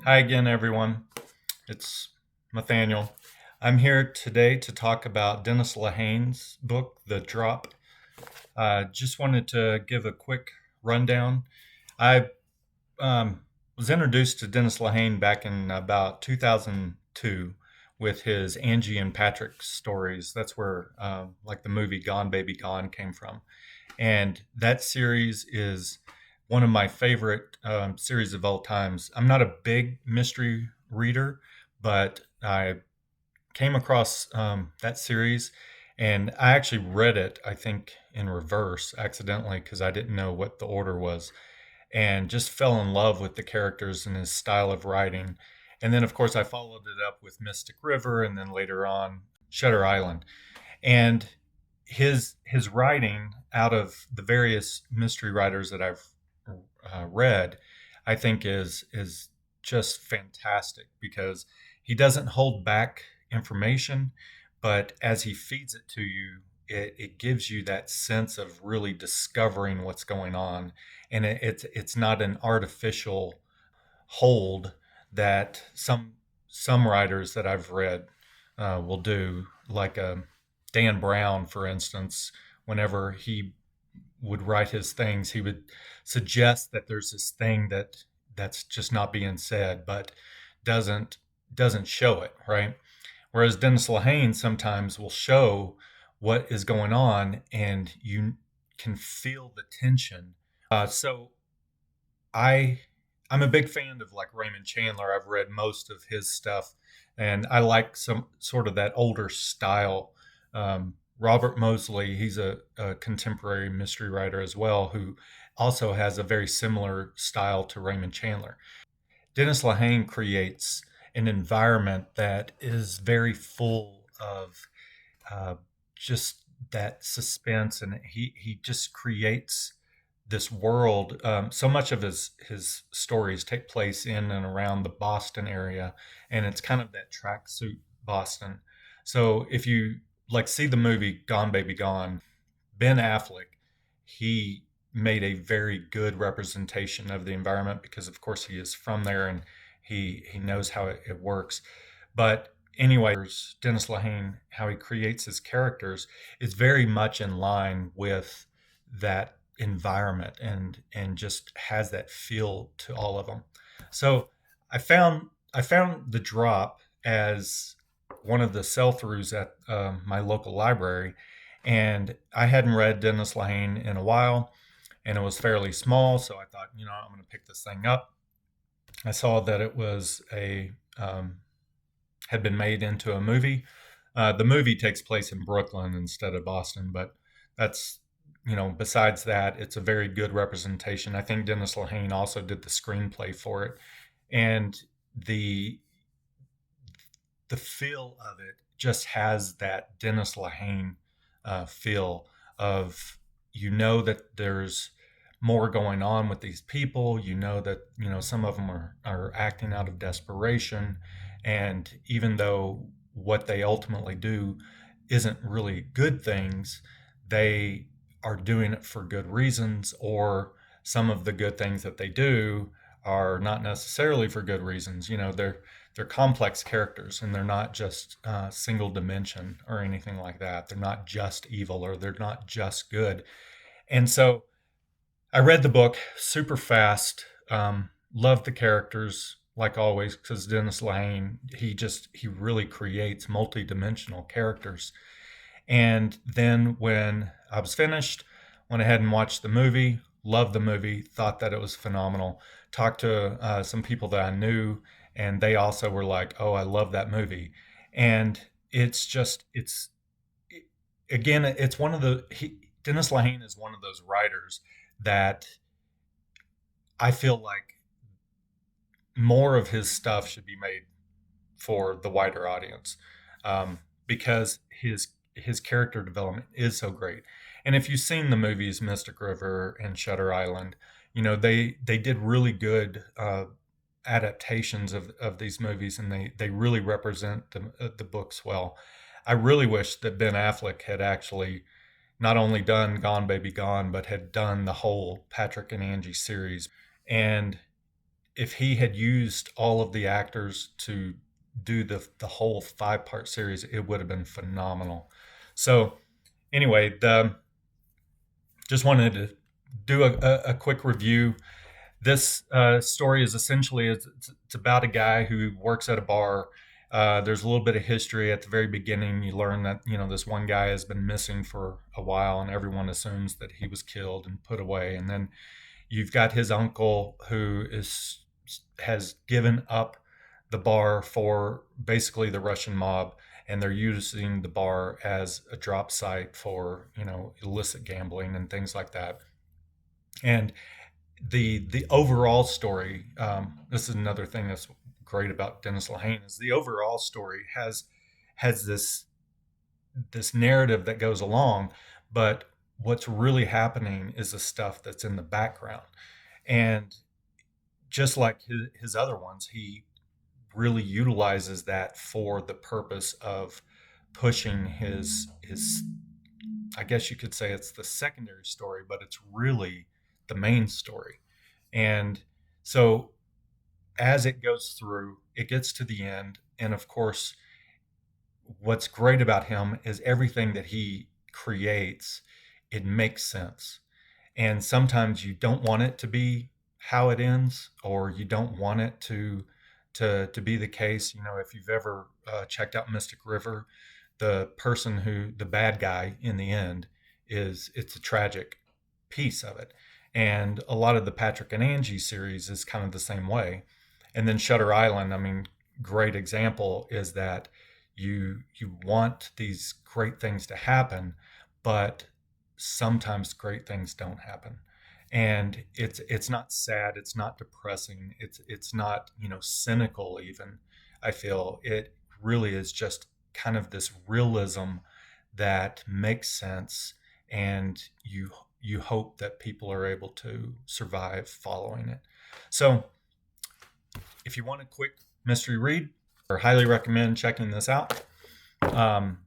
Hi again, everyone. It's Nathaniel. I'm here today to talk about Dennis Lehane's book, The Drop. Just wanted to give a quick rundown. I was introduced to Dennis Lehane back in about 2002 with his Angie and Patrick stories. That's where, like, the movie Gone Baby Gone came from. And that series is one of my favorite series of all times. I'm not a big mystery reader, but I came across that series and I actually read it, I think, in reverse accidentally because I didn't know what the order was, and just fell in love with the characters and his style of writing. And then, of course, I followed it up with Mystic River and then later on Shutter Island. And his writing, out of the various mystery writers that I've read, I think is just fantastic because he doesn't hold back information, but as he feeds it to you, it gives you that sense of really discovering what's going on, and it's not an artificial hold that some writers that I've read will do, like Dan Brown, for instance. Whenever he would write his things, he would suggest that there's this thing that's just not being said, but doesn't doesn't show it, right? Whereas Dennis Lehane sometimes will show what is going on, and you can feel the tension. So I I'm a big fan of, like, Raymond Chandler. I've read most of his stuff, and I like some sort of that older style. Robert Mosley, he's a contemporary mystery writer as well, who also has a very similar style to Raymond Chandler. Dennis Lehane creates an environment that is very full of uh, just that suspense, and he just creates this world. So much of his stories take place in and around the Boston area, and it's kind of that tracksuit Boston. So if you, like, see the movie Gone Baby Gone, Ben Affleck, he made a very good representation of the environment because, of course, he is from there and he knows how it works. But anyway, Dennis Lehane, how he creates his characters is very much in line with that environment, and just has that feel to all of them. So I found The Drop as one of the sell-throughs at my local library, and I hadn't read Dennis Lehane in a while, and it was fairly small, so I thought, I'm going to pick this thing up. I saw that it was a had been made into a movie. The movie takes place in Brooklyn instead of Boston, but that's, besides that, it's a very good representation. I think Dennis Lehane also did the screenplay for it, and the the feel of it just has that Dennis Lehane feel of, that there's more going on with these people. That some of them are acting out of desperation, and even though what they ultimately do isn't really good things, they are doing it for good reasons, or some of the good things that they do are not necessarily for good reasons. They're complex characters, and they're not just single dimension or anything like that. They're not just evil, or they're not just good. And so I read the book super fast. Loved the characters, like always, because Dennis Lehane, he really creates multi-dimensional characters. And then when I was finished, went ahead and watched the movie. Loved the movie. Thought that it was phenomenal. Talked to some people that I knew, and they also were like, "Oh, I love that movie." And again, it's one of Dennis Lehane is one of those writers that I feel like more of his stuff should be made for the wider audience, because his character development is so great. And if you've seen the movies Mystic River and Shutter Island, they did really good adaptations of these movies, and they really represent the books well. I really wish that Ben Affleck had actually not only done Gone Baby Gone, but had done the whole Patrick and Angie series. And if he had used all of the actors to do the whole 5-part series, it would have been phenomenal. So anyway, the just wanted to do a quick review. This story is essentially it's about a guy who works at a bar. There's a little bit of history at the very beginning. You learn that this one guy has been missing for a while, and everyone assumes that he was killed and put away. And then you've got his uncle who has given up the bar for basically the Russian mob, and they're using the bar as a drop site for illicit gambling and things like that. And the overall story, this is another thing that's great about Dennis Lehane, is the overall story has this narrative that goes along, but what's really happening is the stuff that's in the background. And just like his other ones, he really utilizes that for the purpose of pushing his I guess you could say it's the secondary story, but it's really the main story. And so as it goes through, it gets to the end. And of course, what's great about him is everything that he creates, it makes sense. And sometimes you don't want it to be how it ends, or you don't want it to be the case. If you've ever checked out Mystic River, the bad guy in the end, it's a tragic piece of it. And a lot of the Patrick and Angie series is kind of the same way. And then Shutter Island, I mean, great example is that you want these great things to happen, but sometimes great things don't happen. And it's not sad, it's not depressing, it's not cynical even. I feel it really is just kind of this realism that makes sense, and you hope that people are able to survive following it. So if you want a quick mystery read, I highly recommend checking this out. Um,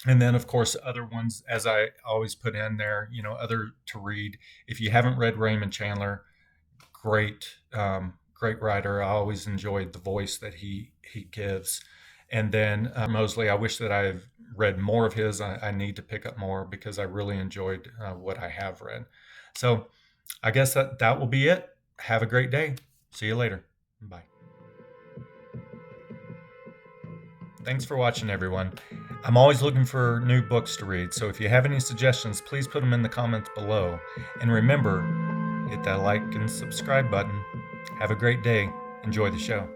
and then, of course, other ones, as I always put in there, other to read. If you haven't read Raymond Chandler, great writer. I always enjoyed the voice that he gives. And then Mosley, I wish that I've read more of his. I need to pick up more because I really enjoyed what I have read. So I guess that will be it. Have a great day. See you later. Bye. Thanks for watching, everyone. I'm always looking for new books to read, so if you have any suggestions, please put them in the comments below. And remember, hit that like and subscribe button. Have a great day. Enjoy the show.